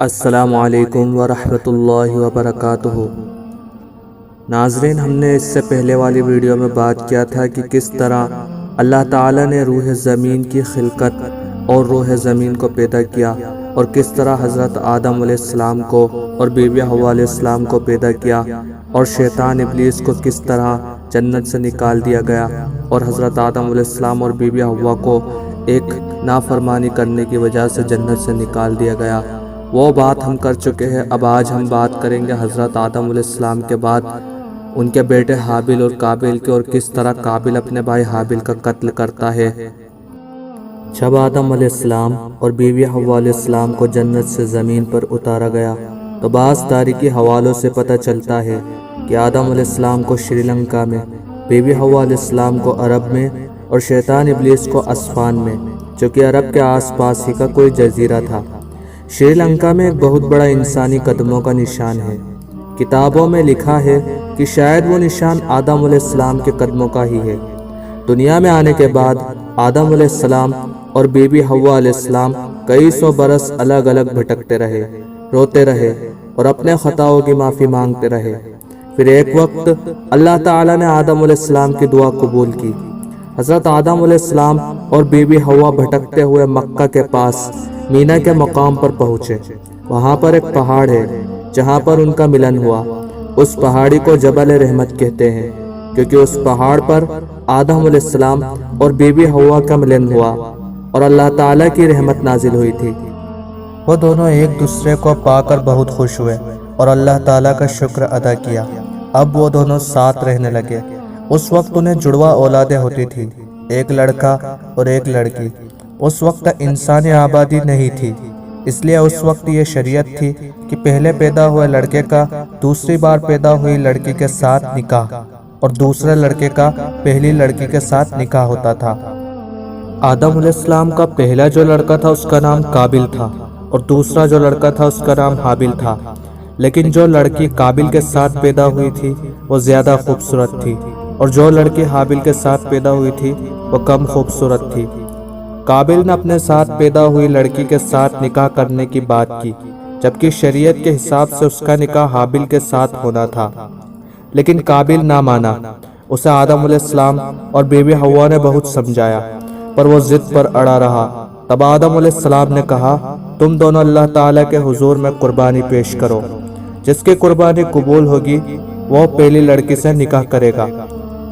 السلام علیکم ورحمۃ اللہ وبرکاتہ۔ ناظرین، ہم نے اس سے پہلے والی ویڈیو میں بات کیا تھا کہ کس طرح اللہ تعالیٰ نے روح زمین کی خلقت اور روح زمین کو پیدا کیا، اور کس طرح حضرت آدم علیہ السلام کو اور بی بی حوا علیہ السلام کو پیدا کیا، اور شیطان ابلیس کو کس طرح جنت سے نکال دیا گیا، اور حضرت آدم علیہ السلام اور بی بی حوا کو ایک نافرمانی کرنے کی وجہ سے جنت سے نکال دیا گیا۔ وہ بات ہم کر چکے ہیں۔ اب آج ہم بات کریں گے حضرت آدم علیہ السلام کے بعد ان کے بیٹے حابیل اور قابیل کی، اور کس طرح قابیل اپنے بھائی حابیل کا قتل کرتا ہے۔ جب آدم علیہ السلام اور بی بی حوا علیہ السلام کو جنت سے زمین پر اتارا گیا تو بعض تاریخی حوالوں سے پتہ چلتا ہے کہ آدم علیہ السلام کو شری لنکا میں، بی بی حوا علیہ السلام کو عرب میں، اور شیطان ابلیس کو اسفان میں، جو کہ عرب کے آس پاس ہی کا کوئی جزیرہ تھا۔ شری لنکا میں ایک بہت بڑا انسانی قدموں کا نشان ہے۔ کتابوں میں لکھا ہے کہ شاید وہ نشان آدم علیہ السلام کے قدموں کا ہی ہے۔ دنیا میں آنے کے بعد آدم علیہ السلام اور بی بی حوا علیہ السلام کئی سو برس الگ الگ بھٹکتے رہے، روتے رہے اور اپنے خطاؤں کی معافی مانگتے رہے۔ پھر ایک وقت اللہ تعالیٰ نے آدم علیہ السلام کی دعا قبول کی۔ حضرت آدم علیہ السلام اور بی بی حوا بھٹکتے ہوئے مکہ کے پاس مینا کے مقام پر پہنچے۔ وہاں پر ایک پہاڑ ہے جہاں پر ان کا ملن ہوا۔ اس پہاڑی کو جبل رحمت کہتے ہیں، کیونکہ اس پہاڑ پر آدم علیہ السلام اور بی بی حوا کا ملن ہوا اور اللہ تعالیٰ کی رحمت نازل ہوئی تھی۔ وہ دونوں ایک دوسرے کو پا کر بہت خوش ہوئے اور اللہ تعالیٰ کا شکر ادا کیا۔ اب وہ دونوں ساتھ رہنے لگے۔ اس وقت انہیں جڑواں اولادیں ہوتی تھی، ایک لڑکا اور ایک لڑکی۔ اس وقت انسانی آبادی نہیں تھی، اس لیے اس وقت یہ شریعت تھی کہ پہلے پیدا ہوئے لڑکے کا دوسری بار پیدا ہوئی لڑکی کے ساتھ نکاح، اور دوسرے لڑکے کا پہلی لڑکی کے ساتھ نکاح ہوتا تھا۔ آدم علیہ السلام کا پہلا جو لڑکا تھا اس کا نام قابیل تھا، اور دوسرا جو لڑکا تھا اس کا نام حابیل تھا۔ لیکن جو لڑکی قابیل کے ساتھ پیدا ہوئی تھی وہ زیادہ خوبصورت تھی، اور جو لڑکی حابیل کے ساتھ پیدا ہوئی تھی وہ کم خوبصورت تھی۔ قابیل نے اپنے ساتھ پیدا ہوئی لڑکی کے ساتھ نکاح کرنے کی بات کی، جبکہ شریعت کے حساب سے اس کا نکاح حابیل کے ساتھ ہونا تھا، لیکن قابیل نہ مانا۔ اسے آدم علیہ السلام اور بی بی حوا نے بہت سمجھایا، پر وہ ضد پر اڑا رہا۔ تب آدم علیہ السلام نے کہا، تم دونوں اللہ تعالیٰ کے حضور میں قربانی پیش کرو، جس کی قربانی قبول ہوگی وہ پہلی لڑکی سے نکاح کرے گا۔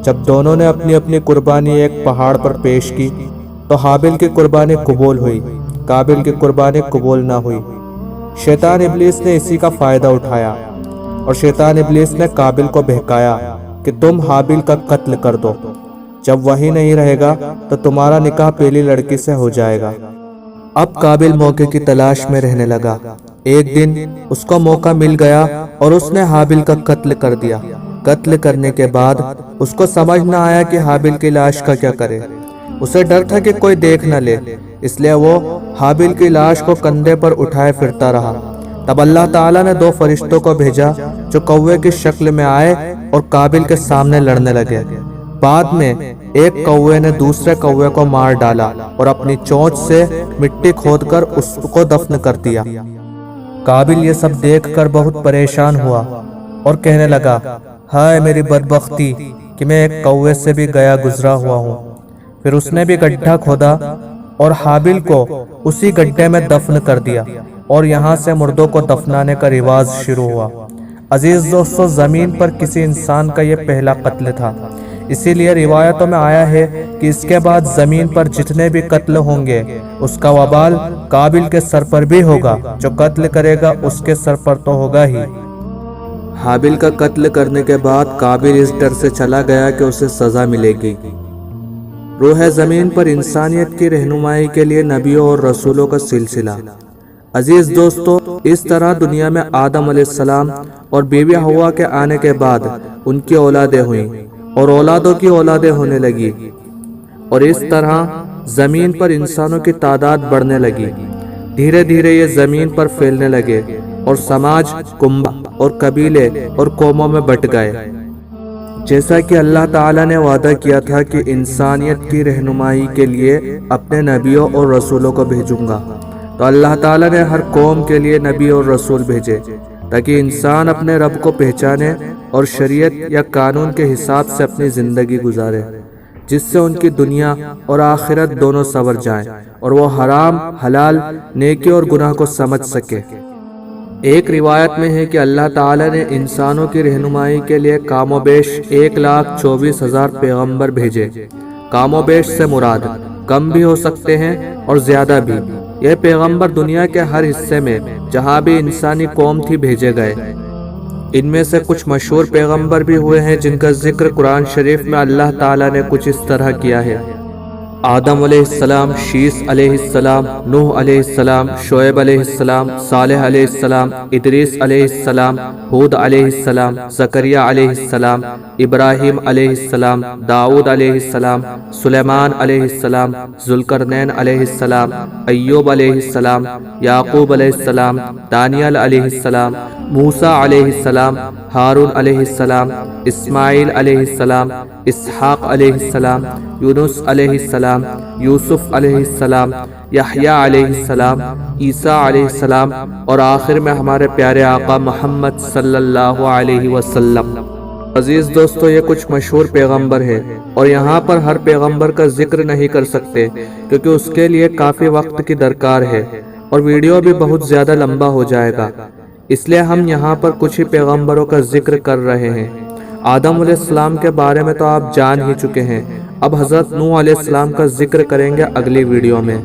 جب دونوں نے اپنی اپنی قربانی ایک پہاڑ پر پیش کی تو حابیل کی قربانی قبول ہوئی، قابیل کی قربانی قبول نہ ہوئی۔ شیطان ابلیس نے اسی کا فائدہ اٹھایا، اور شیطان ابلیس نے قابیل کو بہکایا کہ تم حابیل کا قتل کر دو، جب وہی نہیں رہے گا تو تمہارا نکاح پہلی لڑکی سے ہو جائے گا۔ اب قابیل موقع کی تلاش میں رہنے لگا۔ ایک دن اس کو موقع مل گیا اور اس نے حابیل کا قتل کر دیا۔ قتل کرنے کے بعد اس کو سمجھ نہ آیا کہ حابیل کی لاش کا کیا کرے۔ اسے ڈر تھا کہ کوئی دیکھ نہ لے، اس لیے وہ حابیل کی لاش کو کندھے پر اٹھائے پھرتا رہا۔ تب اللہ تعالیٰ نے دو فرشتوں کو بھیجا جو کوے کی شکل میں آئے اور قابیل کے سامنے لڑنے لگے۔ بعد میں ایک کوے نے دوسرے کوے کو مار ڈالا اور اپنی چونچ سے مٹی کھود کر اس کو دفن کر دیا۔ قابیل یہ سب دیکھ کر بہت پریشان ہوا اور کہنے لگا، ہائے میری بدبختی کہ میں ایک کوے سے بھی گیا گزرا ہوا ہوں۔ پھر اس نے بھی گڈھا کھودا اور حابیل کو اسی گڈھے میں دفن کر دیا، اور یہاں سے مردوں کو دفنانے کا رواج شروع ہوا۔ عزیز دوستو، زمین پر کسی انسان کا یہ پہلا قتل تھا، اسی لیے روایتوں میں آیا ہے کہ اس کے بعد زمین پر جتنے بھی قتل ہوں گے اس کا وبال قابیل کے سر پر بھی ہوگا۔ جو قتل کرے گا اس کے سر پر تو ہوگا ہی۔ حابیل کا قتل کرنے کے بعد قابیل اس ڈر سے چلا گیا کہ اسے سزا ملے گی۔ روح زمین پر انسانیت کی رہنمائی کے لیے نبیوں اور رسولوں کا سلسلہ۔ عزیز دوستو، اس طرح دنیا میں آدم علیہ السلام اور بی بی حوا کے آنے کے بعد ان کی اولادیں ہوئیں، اور اولادوں کی اولادیں ہونے لگی، اور اس طرح زمین پر انسانوں کی تعداد بڑھنے لگی۔ دھیرے دھیرے یہ زمین پر پھیلنے لگے، اور سماج، کنبہ اور قبیلے اور قوموں میں بٹ گئے۔ جیسا کہ اللہ تعالیٰ نے وعدہ کیا تھا کہ انسانیت کی رہنمائی کے لیے اپنے نبیوں اور رسولوں کو بھیجوں گا، تو اللہ تعالیٰ نے ہر قوم کے لیے نبی اور رسول بھیجے تاکہ انسان اپنے رب کو پہچانے اور شریعت یا قانون کے حساب سے اپنی زندگی گزارے، جس سے ان کی دنیا اور آخرت دونوں سنور جائیں اور وہ حرام حلال نیکی اور گناہ کو سمجھ سکے۔ ایک روایت میں ہے کہ اللہ تعالیٰ نے انسانوں کی رہنمائی کے لیے کام و بیش 1,24,000 پیغمبر بھیجے۔ کام و بیش سے مراد کم بھی ہو سکتے ہیں اور زیادہ بھی۔ یہ پیغمبر دنیا کے ہر حصے میں جہاں بھی انسانی قوم تھی بھیجے گئے۔ ان میں سے کچھ مشہور پیغمبر بھی ہوئے ہیں جن کا ذکر قرآن شریف میں اللہ تعالیٰ نے کچھ اس طرح کیا ہے: آدم علیہ السلام، شیس علیہ السلام، نوح علیہ السلام، شعیب علیہ السلام، صالح علیہ السلام، ادریس علیہ السلام، ہود علیہ السلام، زکریا علیہ السلام، ابراہیم علیہ السلام، داؤد علیہ السلام، سلیمان علیہ السلام، ذوالقرنین علیہ السلام، ایوب علیہ السلام، یعقوب علیہ السلام، دانیال علیہ السلام، موسیٰ علیہ السلام، ہارون علیہ السلام، اسماعیل علیہ السلام، اسحاق علیہ السلام، یونس علیہ السلام، یوسف علیہ السلام، یحییٰ علیہ السلام، عیسیٰ علیہ السلام، اور آخر میں ہمارے پیارے آقا محمد صلی اللہ علیہ وسلم۔ عزیز دوستو، یہ کچھ مشہور پیغمبر ہیں اور یہاں پر ہر پیغمبر کا ذکر نہیں کر سکتے کیونکہ اس کے لیے کافی وقت کی درکار ہے اور ویڈیو بھی بہت زیادہ لمبا ہو جائے گا، اس لیے ہم یہاں پر کچھ ہی پیغمبروں کا ذکر کر رہے ہیں۔ آدم علیہ السلام کے بارے میں تو آپ جان ہی چکے ہیں، اب حضرت نوح علیہ السلام کا ذکر کریں گے اگلی ویڈیو میں۔